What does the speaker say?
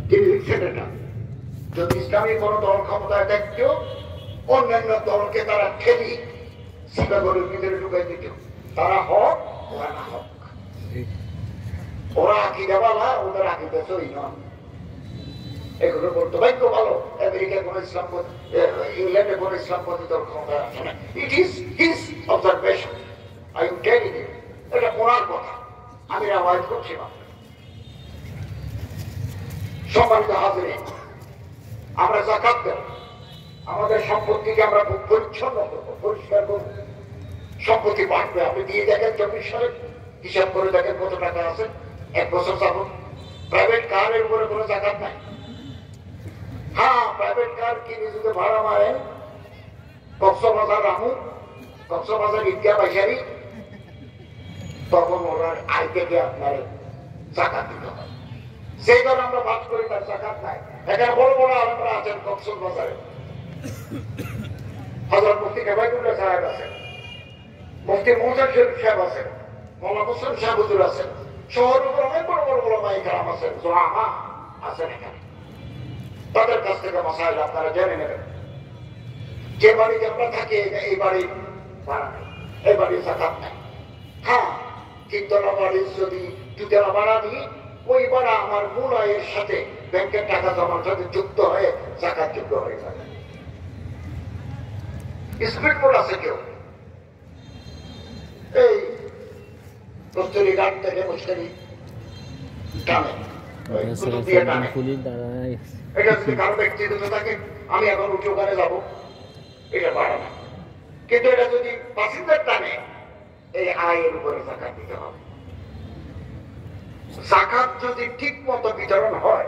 তিনি লিখছেন এটা, যদি ইসলামী কোন দল ক্ষমতায় থাকত, অন্যান্য দলকে তারা ঠেলি শিকাগোর ভিতরে ঢুকাই দিত। তারা হক, ওরা না হক। ওরা আকিদাওয়ালা, ওদের আকিদা সহি নয়। এগুলো বলতো ভাগ্য ভালো আমেরিকায় কোন ইসলাম, ইংল্যান্ডে কোন ইসলামপন্থী দল ক্ষমতায় আসে না। It is his observation, I am telling you. এটা ওনার কথা, আমি রাওয়ায়াত করছি না। সম্মানিত হাজিরিন, আমরা যাকাত দেব, আমাদের সম্পত্তিকে আমরা খুব পরিচ্ছন্ন করবো, পরিষ্কার করবো, সম্পত্তি বাড়বে। আপনি দিয়ে দেখেন 24 সালে হিসাব করে দেখেন কত টাকা আছে। 1 বছর যাবত প্রাইভেট কারের উপরে কোনো যাকাত নাই। হ্যাঁ, প্রাইভেট কার কিনে যদি ভাড়া মারেন, কক্সবাজার রামু, কক্সবাজার ঈদগাহ বাইশারি, তখন ওনার আয় থেকে আপনার যাকাত দিতে হয়। সেই ধর আমরা বাদ করি, তার যাকাত নাই। এখানে বড় বড় আলেমরা আছেন কক্সবাজারে, হযরত মুফতি কেবায়তুল্লাহ সাহেব আছেন, মুফতি মুহসিন শরীফ সাহেব আছেন, মওলানা মুসলিম সাহেব হুজুর আছেন, শহরের উপর অনেক বড় বড় ওলামায়ে কেরাম আছেন, জুলামা আছেন এখানে। তাদের কাছ থেকে মাসাইল আপনারা জেনে নেবেন। যে বাড়িতে আমরা থাকি, এই বাড়ি ভাড়া নেই, এই বাড়ির যাকাত নেই। হ্যাঁ, 3 তলা বাড়ি যদি 2 তলা ভাড়া দিই, ওই ভাড়া আমার মূল আয়ের সাথে ব্যাংকের টাকা জমার সাথে যুক্ত হয়ে যাকাত যোগ্য হয়ে যাবে। স্পিড বোট আছে কেউ, এই কস্তুরি ঘাট থেকে মুশকিল টানে, এটা যদি কারো ব্যক্তিগত থাকে, আমি এখন উঁচু ওখানে যাবো, এটা ভাড়া না। কিন্তু এটা যদি বাসিন্দার টানে, এই আয়ের উপরে যাকাত দিতে হবে। যাকাত যদি ঠিক মতো বিতরণ হয়,